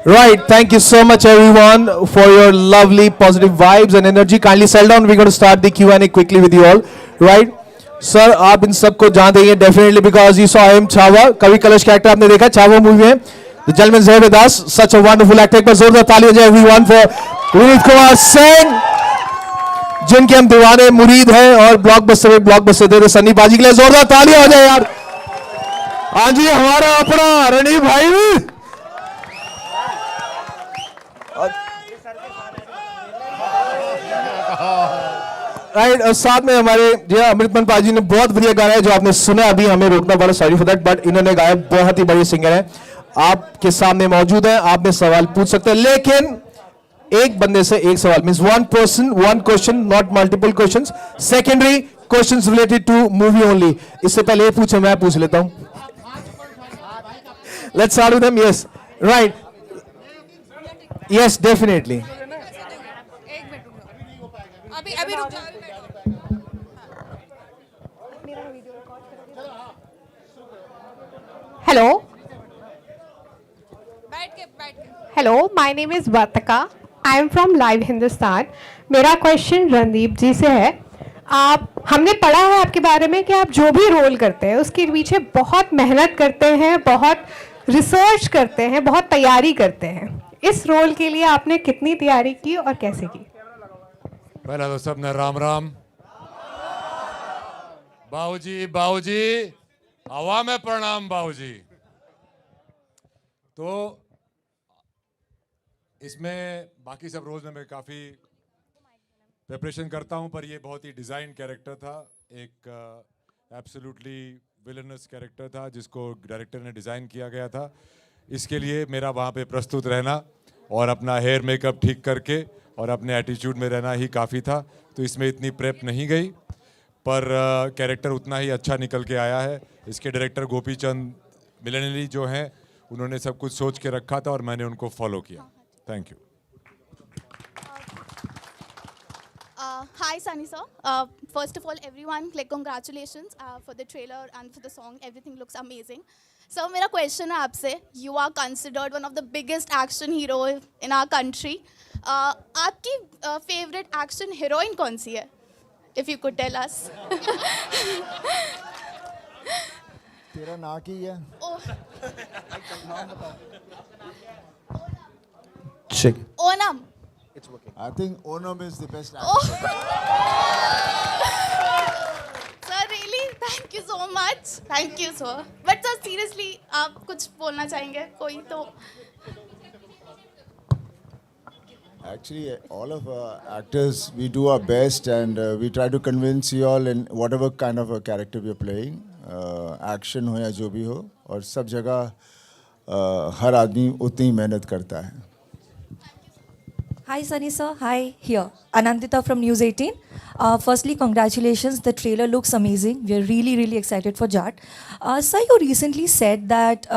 Right, thank you so much everyone for your lovely positive vibes and energy. Kindly settle down. We're going to start the Q&A quickly with you all. Right? Sir, आप इन सबको जानते हैं definitely because you saw him Chhaava. कवि कलश का actor आपने देखा Chhaava movie में. The gentleman Zahir Das, such a wonderful actor. एक बार जोरदार ताली हो जाए everyone for Vineet Kumar Singh, जिनके हम दीवाने मुरीद हैं और ब्लॉकबस्टर दे सन्नी बाजी के लिए जोरदार ताली हो जाए यार. हाँ जी, हमारा अपना रणदीप भाई. राइट, और साथ में हमारे जो अमृतमन पाजी ने बहुत बढ़िया गाया है जो आपने सुना. अभी हमें रोकना पड़ा, सॉरी फॉर दैट, बट इन्होंने गाया. बहुत ही बड़े सिंगर हैं, आपके सामने मौजूद हैं. आपने सवाल पूछ सकते हैं, लेकिन एक बंदे से एक सवाल, means one person one question, not multiple questions. Secondary questions related to movie only. इससे पहले ये पूछे, मैं पूछ लेता हूं. Let's start with him. Yes, right, yes, definitely. अभी रुक जाओ. हेलो बैठ के hello, my name is Vartika. I am from live Hindustan. मेरा क्वेश्चन रणदीप जी से है. हमने पढ़ा है आपके बारे में कि आप जो भी रोल करते हैं उसके पीछे बहुत मेहनत करते हैं, बहुत रिसर्च करते हैं, बहुत तैयारी करते हैं. इस रोल के लिए आपने कितनी तैयारी की और कैसे की? पहला तो सबने राम राम. बाबूजी हवा में प्रणाम बाबूजी. तो इसमें बाकी सब रोज में मैं काफ़ी प्रिपरेशन करता हूं, पर ये बहुत ही डिज़ाइन कैरेक्टर था. एक एब्सोल्युटली विलनस कैरेक्टर था जिसको डायरेक्टर ने डिज़ाइन किया गया था. इसके लिए मेरा वहाँ पे प्रस्तुत रहना और अपना हेयर मेकअप ठीक करके और अपने एटीट्यूड में रहना ही काफ़ी था. तो इसमें इतनी प्रेप नहीं गई, पर कैरेक्टर उतना ही अच्छा निकल के आया है. इसके डायरेक्टर गोपीचंद मिलनली जो हैं, उन्होंने सब कुछ सोच के रखा था और मैंने उनको फॉलो किया. Thank you. Hi Sunny sir. First of all, everyone, like congratulations for the trailer and for the song. Everything looks amazing. So मेरा question है आपसे. You are considered one of the biggest action hero in our country. आपकी favorite action heroine कौन सी है? If you could tell us. तेरा नाम की है? Check. Onam. I think Onam is the best Oh. actor. Sir, really? Thank you so much. Thank you sir. But sir, seriously, आप कुछ बोलना चाहेंगे? कोई तो Actually, all of actors, we do our best and we try to convince you all in whatever kind of a character we are playing. Action हो या जो भी हो, और सब जगह हर आदमी उतनी मेहनत करता है. Hi Sunny sir, hi, here Anandita from News 18. Firstly, congratulations, the trailer looks amazing. We are really excited for Jat. Sir, you recently said that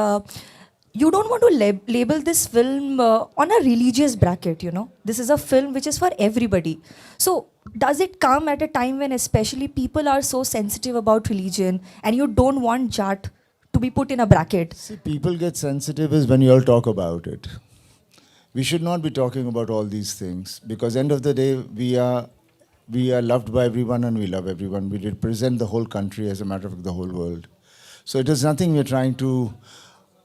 you don't want to label this film on a religious bracket, you know. This is a film which is for everybody. So does it come at a time when especially people are so sensitive about religion and you don't want Jat to be put in a bracket? See, people get sensitive is when you all talk about it. We should not be talking about all these things because end of the day we are loved by everyone and we love everyone. We represent the whole country, as a matter of fact, the whole world. So it is nothing we're trying to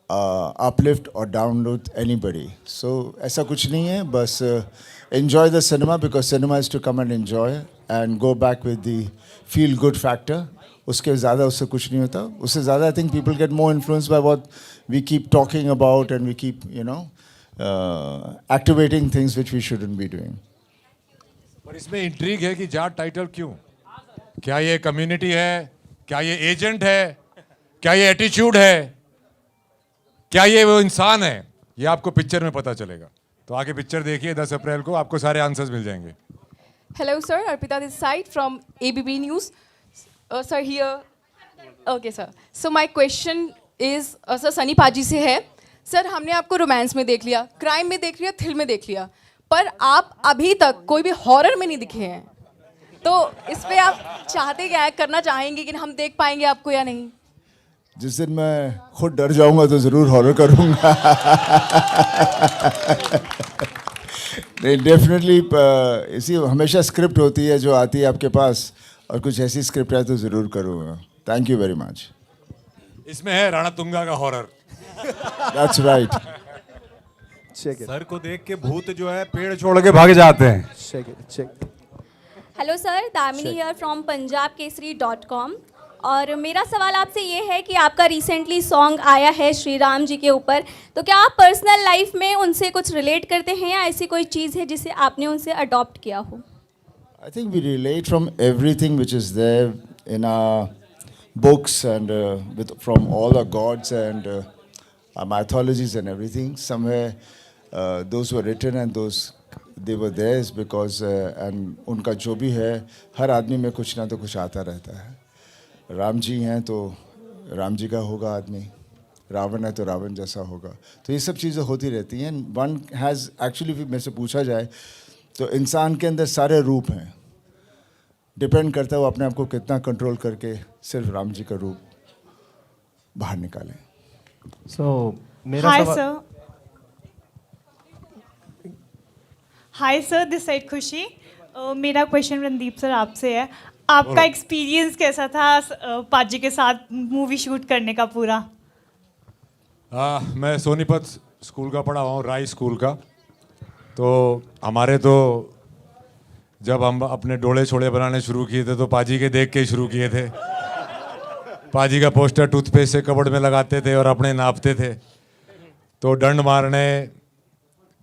uplift or download anybody. So ऐसा कुछ नहीं है, बस enjoy the cinema because cinema is to come and enjoy and go back with the feel good factor. उसके ज़्यादा उससे कुछ नहीं होता. उससे ज़्यादा I think people get more influenced by what we keep talking about and we keep, you know, activating things which we shouldn't be doing. पर इसमें इंट्रीग है कि जाट टाइटल क्यों? क्या ये कम्युनिटी है? क्या ये एजेंट है? क्या ये एटीट्यूड है? क्या ये वो इंसान है? ये आपको पिक्चर में पता चलेगा. तो आगे पिक्चर देखिए 10 अप्रैल को, आपको सारे आंसर्स मिल जाएंगे. Hello sir, Arpita this side from ABP News. Sir here. Okay sir. So my question is sir Sunny Paji से है. सर, हमने आपको रोमांस में देख लिया, क्राइम में देख लिया, थ्रिल में देख लिया, पर आप अभी तक कोई भी हॉरर में नहीं दिखे हैं. तो इस पे आप चाहते क्या है, करना चाहेंगे कि हम देख पाएंगे आपको या नहीं? जिस दिन मैं खुद डर जाऊंगा तो ज़रूर हॉरर करूंगा. नहीं, डेफिनेटली इसी हमेशा स्क्रिप्ट होती है जो आती है आपके पास, और कुछ ऐसी स्क्रिप्ट है तो ज़रूर करूँगा. Thank you very much. इसमें है राणा तुंगा का horror. That's right. Check it. Sir को देख के भूत जो है पेड़ छोड़ के भाग जाते हैं. Check it. Check. Hello sir, Damini here from punjabkesari.com. और मेरा सवाल आपसे ये है कि आपका रिसेंटली सॉन्ग आया है श्री राम जी के ऊपर, तो क्या आप पर्सनल लाइफ में उनसे कुछ रिलेट करते हैं या ऐसी कोई चीज़ है जिसे आपने उनसे अडॉप्ट किया हो? I think we relate from everything which is there in our books and from all our gods and our mythologies and everything. Somewhere those were written and those they were theirs because and उनका जो भी है, हर आदमी में कुछ ना तो कुछ आता रहता है. राम जी हैं तो राम जी का होगा आदमी, रावण है तो रावण जैसा होगा. तो ये सब चीज़ें होती रहती हैं. वन हैज़ एक्चुअली मेरे से पूछा जाए तो इंसान के अंदर सारे रूप हैं. डिपेंड करता है वो अपने आप को कितना कंट्रोल करके सिर्फ राम जी का रूप बाहर निकालें. हाय सर, दिस साइड खुशी. मेरा क्वेश्चन रणदीप सर आपसे है. आपका एक्सपीरियंस कैसा था पाजी के साथ मूवी शूट करने का पूरा? मैं सोनीपत स्कूल का पढ़ा हुआ हूँ, राय स्कूल का. तो हमारे तो जब हम अपने डोले छोड़े बनाने शुरू किए थे तो पाजी के देख के ही शुरू किए थे. पाजी का पोस्टर टूथपेस्ट से कबड़ में लगाते थे और अपने नापते थे. तो डंड मारने,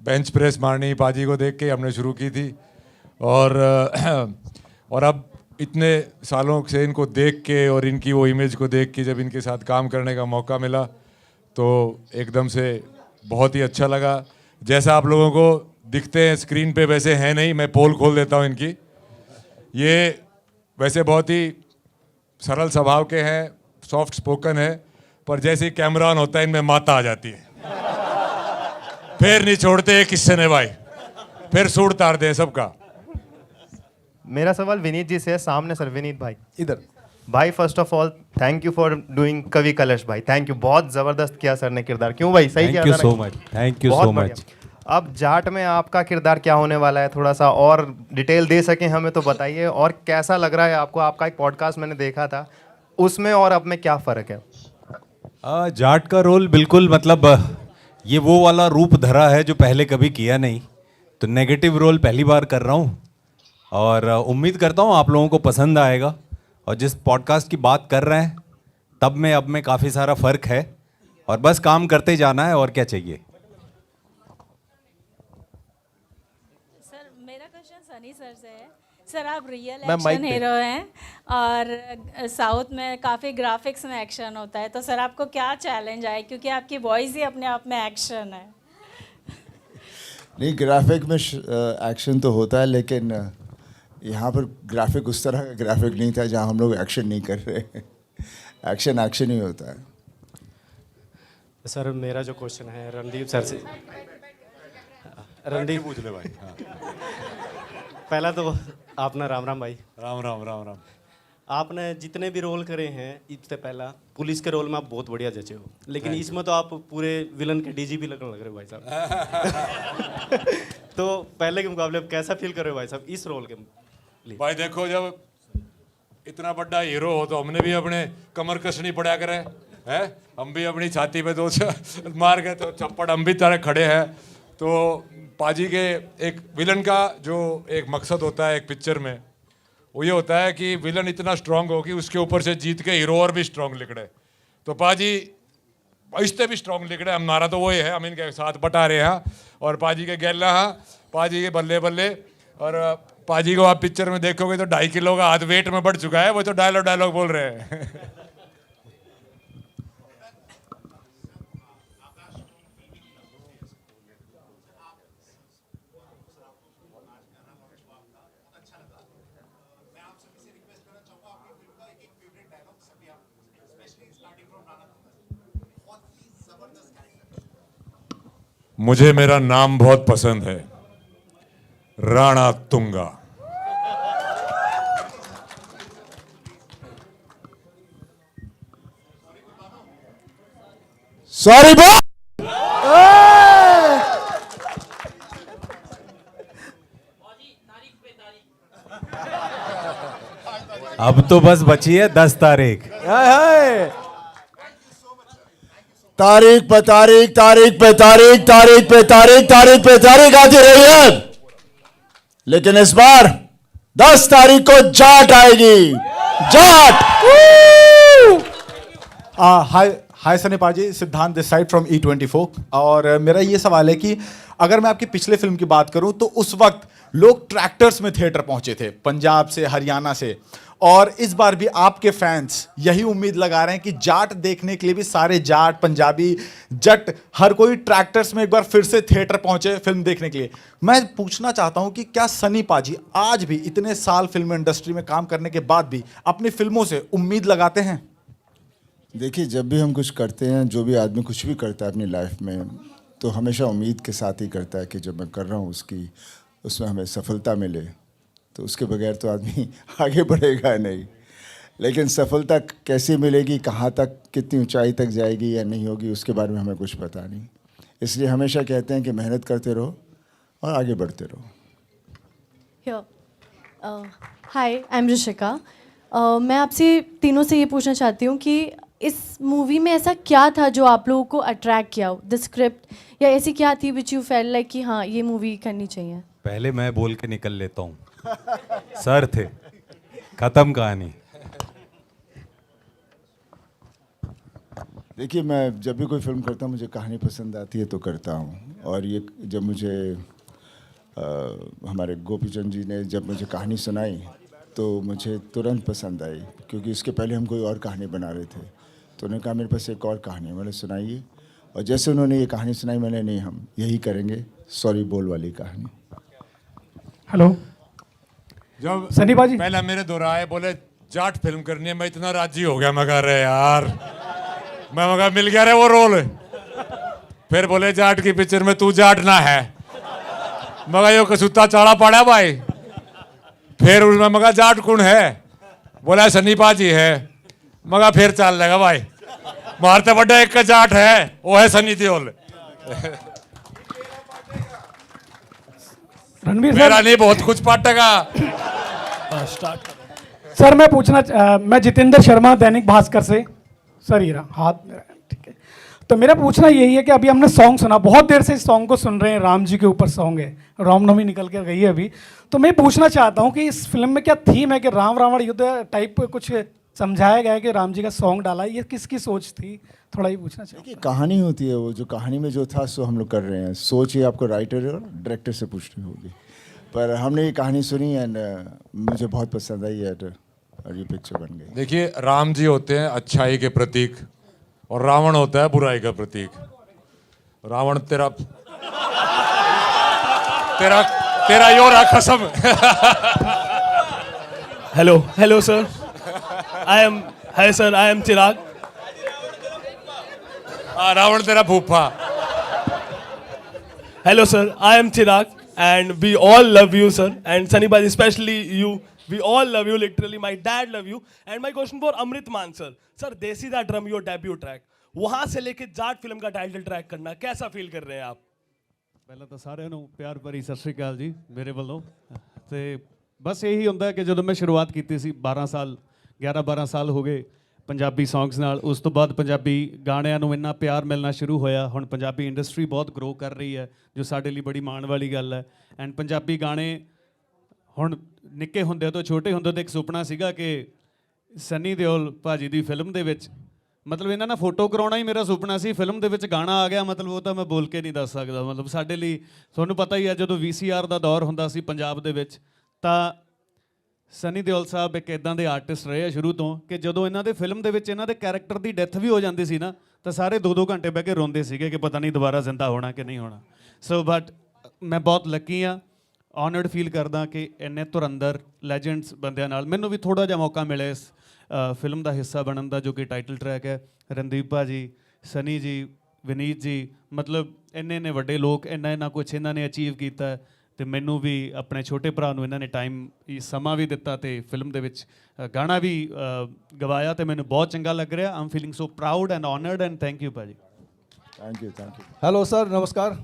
बेंच प्रेस मारनी पाजी को देख के हमने शुरू की थी. और अब इतने सालों से इनको देख के और इनकी वो इमेज को देख के जब इनके साथ काम करने का मौका मिला तो एकदम से बहुत ही अच्छा लगा. जैसा आप लोगों को दिखते हैं स्क्रीन पे वैसे हैं नहीं. मैं पोल खोल देता हूँ इनकी. ये वैसे बहुत ही सरल स्वभाव के हैं, सॉफ्ट स्पोकन है, पर जैसे ही कैमरा ऑन होता है इनमें माता आ जाती है. फिर नहीं छोड़ते किससे ने भाई, फिर सूट तारते हैं सबका. मेरा सवाल विनीत जी से है. सामने सर, विनीत भाई इधर. भाई first of all thank you for doing कवि कलश. भाई थैंक यू, बहुत जबरदस्त किया सर ने किरदार. क्यों भाई, सही किया? Thank you so much. Thank you so much. अब जाट में आपका किरदार क्या होने वाला है, थोड़ा सा और डिटेल दे सकें हमें तो बताइए. और कैसा लग रहा है आपको? आपका एक पॉडकास्ट मैंने देखा था, उसमें और अब में क्या फ़र्क है? जाट का रोल बिल्कुल मतलब ये वो वाला रूप धरा है जो पहले कभी किया नहीं. तो नेगेटिव रोल पहली बार कर रहा हूँ और उम्मीद करता हूँ आप लोगों को पसंद आएगा. और जिस पॉडकास्ट की बात कर रहे हैं तब में अब में काफ़ी सारा फ़र्क है और बस काम करते जाना है, और क्या चाहिए. सर मेरा क्वेश्चन सनी सर से है. सर आप रियल मैम, माइक एक्शन पे. हीरो हैं और साउथ में काफ़ी ग्राफिक्स में एक्शन होता है, तो सर आपको क्या चैलेंज आए, क्योंकि आपकी वॉइस ही अपने आप में एक्शन है. नहीं, ग्राफिक में एक्शन तो होता है, लेकिन यहाँ पर ग्राफिक उस तरह का ग्राफिक नहीं था जहाँ हम लोग एक्शन नहीं कर रहे. एक्शन ही होता है. सर मेरा जो क्वेश्चन है रणदीप सर से. रणदीप पूछ ले भाई. हाँ. पहला तो आपने राम राम भाई. राम राम राम राम. आपने जितने भी रोल करे हैं इससे पहला पुलिस के रोल में आप बहुत बढ़िया जचे हो, लेकिन इसमें तो आप पूरे विलन के डीजीपी लगने लग रहे हो भाई साहब. तो पहले के मुकाबले अब कैसा फील कर रहे हो भाई साहब इस रोल के लिए? भाई देखो, जब इतना बड़ा हीरो हो तो हमने भी अपने कमर कसनी पड़ा करे हैं. हम भी अपनी छाती पे दो मार के तो चप्पड़ हम भी तरह खड़े हैं. तो पाजी के एक विलन का जो एक मकसद होता है एक पिक्चर में, वो ये होता है कि विलन इतना स्ट्रांग हो कि उसके ऊपर से जीत के हीरो और भी स्ट्रांग लिखड़े. तो पाजी इससे भी स्ट्रांग लिखड़े. हमारा तो वही है, हम इनके साथ बटा रहे हैं और पाजी के गैला हाँ, पाजी के बल्ले बल्ले. और पाजी को आप पिक्चर में देखोगे तो 2.5 किलो का हाथ वेट में बढ़ चुका है. वो तो डायलॉग बोल रहे हैं. मुझे मेरा नाम बहुत पसंद है, राणा तुंगा. सॉरी बोल। अब तो बस बची है 10 तारीख। तारीख पे तारीख, तारीख पे तारीख, तारीख पे तारीख, तारीख पे तारीख आती रही है, लेकिन इस बार 10 तारीख को जाट आएगी। जाट। हाय सनी पाजी, सिद्धांत दिस साइड फ्रॉम E24। और मेरा ये सवाल है कि अगर मैं आपकी पिछले फिल्म की बात करूं तो उस वक्त लोग ट्रैक्टर्स में थिएटर पहुंचे थे, पंजाब से, हरियाणा से, और इस बार भी आपके फैंस यही उम्मीद लगा रहे हैं कि जाट देखने के लिए भी सारे जाट, पंजाबी, जट, हर कोई ट्रैक्टर्स में एक बार फिर से थिएटर पहुंचे फिल्म देखने के लिए। मैं पूछना चाहता हूं कि क्या सनी पाजी आज भी इतने साल फिल्म इंडस्ट्री में काम करने के बाद भी अपनी फिल्मों से उम्मीद लगाते हैं? देखिए, जब भी हम कुछ करते हैं, जो भी आदमी कुछ भी करता है अपनी लाइफ में, तो हमेशा उम्मीद के साथ ही करता है कि जब मैं कर रहा हूँ उसमें हमें सफलता मिले, तो उसके बगैर तो आदमी आगे बढ़ेगा नहीं। लेकिन सफलता कैसे मिलेगी, कहाँ तक, कितनी ऊंचाई तक जाएगी या नहीं होगी, उसके बारे में हमें कुछ पता नहीं। इसलिए हमेशा कहते हैं कि मेहनत करते रहो और आगे बढ़ते रहो। हाय, आई एम ऋषिका। मैं आपसे तीनों से ये पूछना चाहती हूँ कि इस मूवी में ऐसा क्या था जो आप लोगों को अट्रैक्ट किया, द स्क्रिप्ट, या ऐसी क्या थी विच यू फेल लाइक कि हाँ ये मूवी करनी चाहिए? पहले मैं बोल के निकल लेता हूँ। सर थे, खत्म कहानी। देखिए, मैं जब भी कोई फिल्म करता हूँ, मुझे कहानी पसंद आती है तो करता हूँ। और ये जब मुझे हमारे गोपीचंद जी ने जब मुझे कहानी सुनाई तो मुझे तुरंत पसंद आई, क्योंकि इसके पहले हम कोई और कहानी बना रहे थे। तो उन्होंने कहा मेरे पास एक और कहानी है, मैंने सुनाई। और जैसे उन्होंने ये कहानी सुनाई, मैंने नहीं, हम यही करेंगे, सॉरी बोल वाली कहानी। हेलो, जब सनी बाजी पहले मेरे दोहराए, बोले जाट फिल्म करनी है, मैं इतना राजी हो गया। मैं कह रहे यार, मैं मगा मिल गया रे वो रोल। फिर बोले जाट की पिक्चर में तू जाट ना है, मगा यो कसूता चाड़ा पड़ा भाई। फिर उसमें मगा जाट कौन है, बोला सनी पाजी है, मगा फिर चल लेगा भाई। मारते बड़ा एक का जाट है, वो है सनी देओल। रणवीर मेरा नहीं बहुत कुछ पाटेगा। सर मैं मैं जितेंद्र शर्मा, दैनिक भास्कर से। सर ये रहा हाथ मेरा, ठीक है। तो मेरा पूछना यही है कि अभी हमने सॉन्ग सुना, बहुत देर से इस सॉन्ग को सुन रहे हैं, राम जी के ऊपर सॉन्ग है, रामनवमी निकल कर गई है अभी। तो मैं पूछना चाहता हूँ कि इस फिल्म में क्या थीम है कि राम रावण युद्ध टाइप कुछ समझाया गया है कि राम जी का सॉन्ग डाला, ये किसकी सोच थी, थोड़ा ये पूछना चाहिए। कहानी होती है, वो जो कहानी में जो था सो हम लोग कर रहे हैं। सोच ये आपको राइटर और डायरेक्टर से पूछनी होगी, पर हमने ये कहानी सुनी एंड मुझे बहुत पसंद आई और ये पिक्चर बन गई। देखिए, राम जी होते हैं अच्छाई के प्रतीक और रावण होता है बुराई का प्रतीक। रावण तेरा तेरा तेरा यो रहा कसम। Hello sir, hi sir, I am Chirag. Ravan तेरा फूफा। Hello sir, I am Chirag and we all love you sir, and Sunny Baji especially you, we all love you, literally my dad love you. And my question for Amrit Maan sir, देसी दा drum your debut track, वहां से लेके Jat film का title track करना कैसा feel कर रहे हैं आप? ਪਹਿਲਾਂ ਤਾਂ ਸਾਰਿਆਂ ਨੂੰ ਪਿਆਰ ਭਰੀ ਸਤਿ ਸ਼੍ਰੀ ਅਕਾਲ ਜੀ ਮੇਰੇ ਵੱਲੋਂ। ਤੇ ਬਸ ਇਹੀ ਹੁੰਦਾ ਕਿ ਜਦੋਂ ਮੈਂ ਸ਼ੁਰੂਆਤ ਕੀਤੀ ਸੀ 11-12 ਸਾਲ ਹੋ ਗਏ ਪੰਜਾਬੀ ਸੌਂਗਸ ਨਾਲ, ਉਸ ਤੋਂ ਬਾਅਦ ਪੰਜਾਬੀ ਗਾਣਿਆਂ ਨੂੰ ਇੰਨਾ ਪਿਆਰ ਮਿਲਣਾ ਸ਼ੁਰੂ ਹੋਇਆ। ਹੁਣ ਪੰਜਾਬੀ ਇੰਡਸਟਰੀ ਬਹੁਤ ਗਰੋ ਕਰ ਰਹੀ ਹੈ, ਜੋ ਸਾਡੇ ਲਈ ਬੜੀ ਮਾਣ ਵਾਲੀ ਗੱਲ ਹੈ। ਐਂਡ ਪੰਜਾਬੀ ਗਾਣੇ ਹੁਣ ਨਿੱਕੇ ਹੁੰਦੇ ਤੋਂ, ਛੋਟੇ ਹੁੰਦੇ ਤੋਂ ਇੱਕ ਸੁਪਨਾ ਸੀਗਾ ਕਿ ਸਨੀ ਦਿਓਲ ਭਾਜੀ ਦੀ ਫਿਲਮ ਦੇ ਵਿੱਚ, ਮਤਲਬ ਇਹਨਾਂ ਨਾਲ ਫੋਟੋ ਕਰਾਉਣਾ ਹੀ ਮੇਰਾ ਸੁਪਨਾ ਸੀ। ਫਿਲਮ ਦੇ ਵਿੱਚ ਗਾਣਾ ਆ ਗਿਆ, ਮਤਲਬ ਉਹ ਤਾਂ ਮੈਂ ਬੋਲ ਕੇ ਨਹੀਂ ਦੱਸ ਸਕਦਾ। ਮਤਲਬ ਸਾਡੇ ਲਈ ਤੁਹਾਨੂੰ ਪਤਾ ਹੀ ਹੈ, ਜਦੋਂ VCR ਦਾ ਦੌਰ ਹੁੰਦਾ ਸੀ ਪੰਜਾਬ ਦੇ ਵਿੱਚ, ਤਾਂ ਸਨੀ ਦਿਓਲ ਸਾਹਿਬ ਇੱਕ ਇੱਦਾਂ ਦੇ ਆਰਟਿਸਟ ਰਹੇ ਆ ਸ਼ੁਰੂ ਤੋਂ ਕਿ ਜਦੋਂ ਇਹਨਾਂ ਦੇ ਫਿਲਮ ਦੇ ਵਿੱਚ ਇਹਨਾਂ ਦੇ ਕੈਰੈਕਟਰ ਦੀ ਡੈਥ ਵੀ ਹੋ ਜਾਂਦੀ ਸੀ ਨਾ, ਤਾਂ ਸਾਰੇ 2-2 ਘੰਟੇ ਬਹਿ ਕੇ ਰੋਂਦੇ ਸੀਗੇ ਕਿ ਪਤਾ ਨਹੀਂ ਦੁਬਾਰਾ ਜ਼ਿੰਦਾ ਹੋਣਾ ਕਿ ਨਹੀਂ ਹੋਣਾ। ਸੋ ਬਟ ਮੈਂ ਬਹੁਤ ਲੱਕੀ ਹਾਂ, ਆਨਰਡ ਫੀਲ ਕਰਦਾ ਕਿ ਇੰਨੇ ਧੁਰੰਦਰ ਲੈਜੈਂਡਸ ਬੰਦਿਆਂ ਨਾਲ ਮੈਨੂੰ ਵੀ ਥੋੜ੍ਹਾ ਜਿਹਾ ਮੌਕਾ ਮਿਲਿਆ ਇਸ ਫਿਲਮ ਦਾ ਹਿੱਸਾ ਬਣਨ ਦਾ, ਜੋ ਕਿ ਟਾਈਟਲ ਟਰੈਕ ਹੈ। ਰਣਦੀਪ ਭਾਜੀ, ਸਨੀ ਜੀ, ਵਿਨੀਤ ਜੀ, ਮਤਲਬ ਇੰਨੇ ਵੱਡੇ ਲੋਕ, ਇੰਨਾ ਕੁਛ ਇਹਨਾਂ ਨੇ ਅਚੀਵ ਕੀਤਾ। ਤੇ ਮੈਨੂੰ ਵੀ ਆਪਣੇ ਛੋਟੇ ਭਰਾ ਨੂੰ ਇਹਨਾਂ ਨੇ ਸਮਾਂ ਵੀ ਦਿੱਤਾ ਤੇ ਫਿਲਮ ਦੇ ਵਿੱਚ ਗਾਣਾ ਵੀ ਗਵਾਇਆ, ਤੇ ਮੈਨੂੰ ਬਹੁਤ ਚੰਗਾ ਲੱਗ ਰਿਹਾ। I'm feeling so proud and honoured and thank you ਭਾਜੀ। Thank you. हेलो सर, नमस्कार।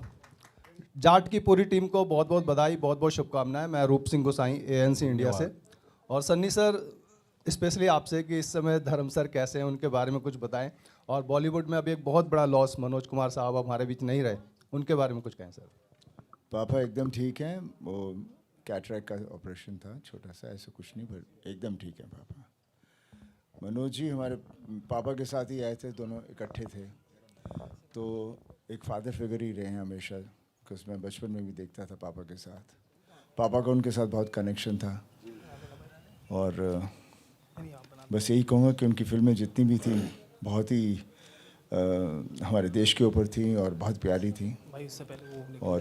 जाट की पूरी टीम को बहुत बहुत बधाई, बहुत बहुत शुभकामनाएं। मैं रूप सिंह गोसाई ANC इंडिया से। और सन्नी सर, स्पेशली आपसे कि इस समय धर्म सर कैसे हैं, उनके बारे में कुछ बताएं। और बॉलीवुड में अभी एक बहुत बड़ा लॉस, मनोज कुमार साहब अब हमारे बीच नहीं रहे, उनके बारे में कुछ कहें सर। पापा एकदम ठीक हैं, वो कैटरैक्ट का ऑपरेशन था छोटा सा, ऐसा कुछ नहीं, पर एकदम ठीक है पापा। मनोज जी हमारे पापा के साथ ही आए थे, दोनों इकट्ठे थे, तो एक फादर फिगर ही रहे हैं हमेशा, बिकॉज मैं बचपन में भी देखता था पापा के साथ। पापा का उनके साथ बहुत कनेक्शन था। और बस यही कहूँगा कि उनकी फिल्में जितनी भी थी बहुत ही हमारे देश के ऊपर थी और बहुत प्यारी थी। और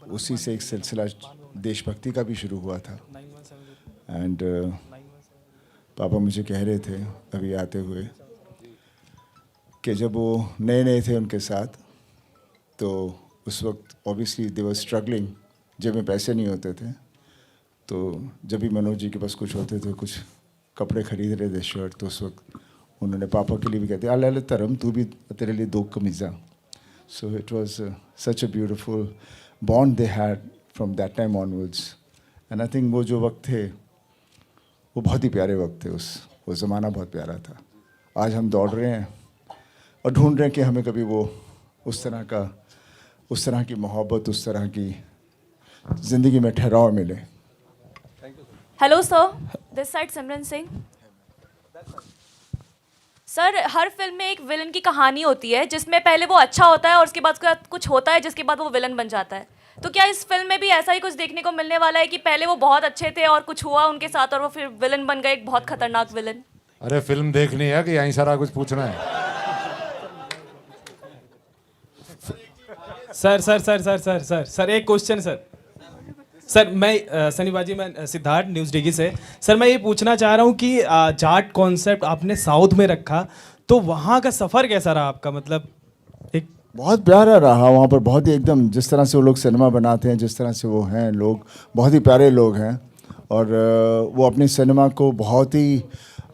उसी से एक सिलसिला देशभक्ति का भी शुरू हुआ था। एंड पापा मुझे कह रहे थे अभी आते हुए कि जब वो नए नए थे उनके साथ, तो उस वक्त ऑब्वियसली दे वर स्ट्रगलिंग, जेब में पैसे नहीं होते थे, तो जब भी मनोज जी के पास कुछ होते थे, कुछ कपड़े खरीद रहे थे, शर्ट, तो उस वक्त उन्होंने पापा के लिए भी कहते अल्लाह तरम तू भी तेरे लिए 2 कमीज़ा। So it was such a beautiful bond they had from that time onwards. And I think वो जो वक्त थे वो बहुत ही प्यारे वक्त थे, वो ज़माना बहुत प्यारा था। आज हम दौड़ रहे हैं और ढूंढ रहे हैं कि हमें कभी वो उस तरह की मोहब्बत, उस तरह की ज़िंदगी में ठहराव मिले। Hello sir, this side Simran Singh. Sir, her film में एक विलन की कहानी होती है जिसमें पहले वो अच्छा होता है और उसके बाद कुछ होता है जिसके बाद वो विलन बन जाता है। तो क्या इस फिल्म में भी ऐसा ही कुछ देखने को मिलने वाला है कि पहले वो बहुत अच्छे थे और कुछ हुआ उनके साथ और वो फिर विलन बन गए, एक बहुत खतरनाक विलन? अरे फिल्म देखनी है कि यहीं सारा कुछ पूछना है? सर एक क्वेश्चन सर मैं सनी बाजी, मैं सिद्धार्थ न्यूज़ डिगी से। सर मैं ये पूछना चाह रहा हूँ कि जाट कॉन्सेप्ट आपने साउथ में रखा, तो वहाँ का सफ़र कैसा रहा आपका? मतलब एक बहुत प्यारा रहा वहाँ पर, बहुत ही एकदम जिस तरह से वो लोग सिनेमा बनाते हैं, जिस तरह से वो हैं लोग, बहुत ही प्यारे लोग हैं। और वो अपनी सिनेमा को बहुत ही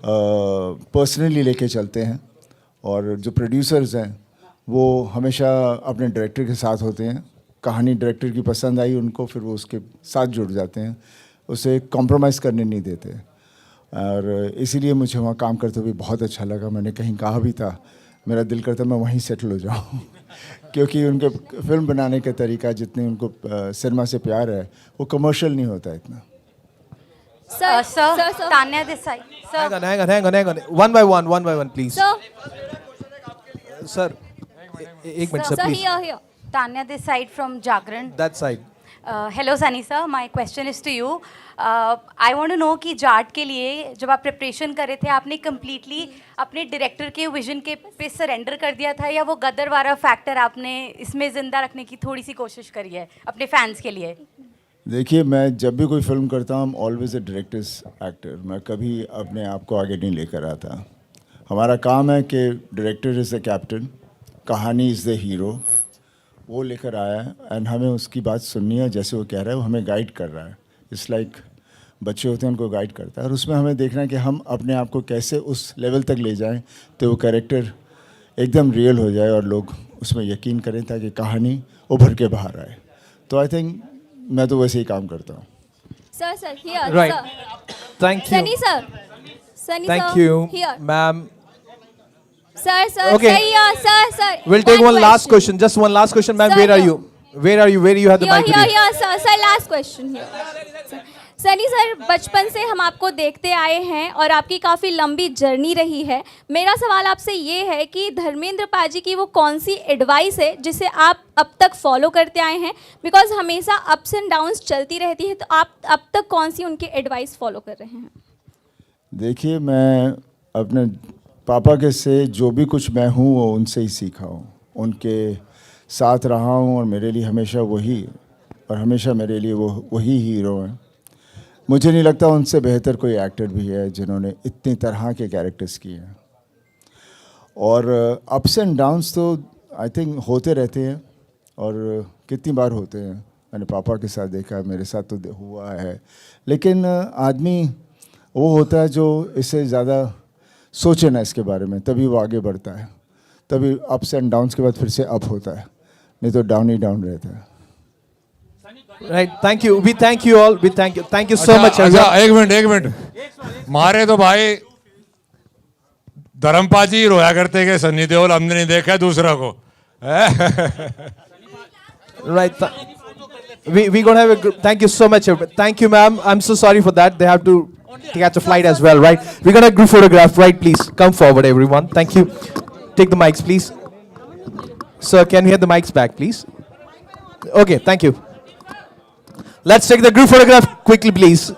पर्सनली लेके चलते हैं। और जो प्रोड्यूसर्स हैं वो हमेशा अपने डायरेक्टर के साथ होते हैं। कहानी डायरेक्टर की पसंद आई उनको, फिर वो उसके साथ जुड़ जाते हैं, उसे कॉम्प्रोमाइज़ करने नहीं देते। और इसीलिए मुझे वहाँ काम करते हुए बहुत अच्छा लगा। मैंने कहीं कहा भी था मेरा दिल करता मैं वहीं सेटल हो जाऊँ क्योंकि उनके फिल्म बनाने का तरीका, जितने उनको सिनेमा से प्यार है, वो कमर्शियल नहीं होता इतना। Sir Tanya Desai. Hang on. One by one, please. Sir, एक minute, Sir, please. here. Tanya this side from Jagran. That side. Hello Sunny sir, my question is to you. I want to know कि जाट के लिए जब आप preparation कर रहे थे, आपने कम्प्लीटली अपने डायरेक्टर के विजन के पे सरेंडर कर दिया था, या वो गदर वाला फैक्टर आपने इसमें ज़िंदा रखने की थोड़ी सी कोशिश करी है अपने फैंस के लिए? देखिए, मैं जब भी कोई फिल्म करता हूँ ऑलवेज अ डायरेक्टर्स एक्टर, मैं कभी अपने आप को आगे नहीं लेकर आता। हमारा काम है कि डायरेक्टर इज़ द कैप्टन, कहानी इज़ द हीरो, वो लेकर आया है एंड हमें उसकी बात सुननी है। जैसे वो कह रहा है वो हमें गाइड कर रहा है। इट्स लाइक बच्चे होते हैं, उनको गाइड करता है। और उसमें हमें देखना है कि हम अपने आप को कैसे उस लेवल तक ले जाएं तो वो कैरेक्टर एकदम रियल हो जाए और लोग उसमें यकीन करें ताकि कहानी उभर के बाहर आए। तो आई थिंक मैं तो वैसे ही काम करता हूँ। Sir here. Right. Thank you. Sunny sir Thank you, here. ma'am. Sir, Okay. sir. We'll take one last question. Just one last question, ma'am. Sir, Where are yeah. you? Where you have the mic? with you? Here, sir, last question here. Sunny sir, बचपन से हम आपको देखते आए हैं और आपकी काफ़ी लंबी जर्नी रही है। मेरा सवाल आपसे ये है कि धर्मेंद्र पाजी की वो कौन सी एडवाइस है जिसे आप अब तक फॉलो करते आए हैं? बिकॉज हमेशा अप्स एंड डाउन्स चलती रहती है, तो आप अब तक कौन सी उनकी एडवाइस फॉलो कर रहे हैं? देखिए, मैं अपने पापा के से जो भी कुछ मैं हूँ वो उनसे ही सीखा हूँ, उनके साथ रहा हूँ और मेरे लिए हमेशा वही, और हमेशा मेरे लिए वही हीरो हैं। मुझे नहीं लगता उनसे बेहतर कोई एक्टर भी है जिन्होंने इतनी तरह के कैरेक्टर्स किए हैं। और अप्स एंड डाउन्स तो आई थिंक होते रहते हैं, और कितनी बार होते हैं। मैंने पापा के साथ देखा, मेरे साथ तो हुआ है। लेकिन आदमी वो होता है जो इससे ज़्यादा सोचे ना इसके बारे में, तभी वो आगे बढ़ता है। तभी अप्स एंड डाउन्स के बाद फिर से अप होता है, नहीं तो डाउन ही डाउन रहता है. Right, thank you. We thank you all. We thank you so much. अच्छा everyone. एक मिनट मारे तो भाई धर्मपा जी रोया करते कि सन्नी देओल हमने नहीं देखा है दूसरा को. Right. We gonna have a group. Thank you so much. Thank you, ma'am. I'm so sorry for that. They have to catch a flight as well, right? We're gonna group photograph, right? Please come forward, everyone. Thank you. Take the mics, please. Sir, can we have the mics back, please? Okay, thank you. Let's take the group photograph quickly, please.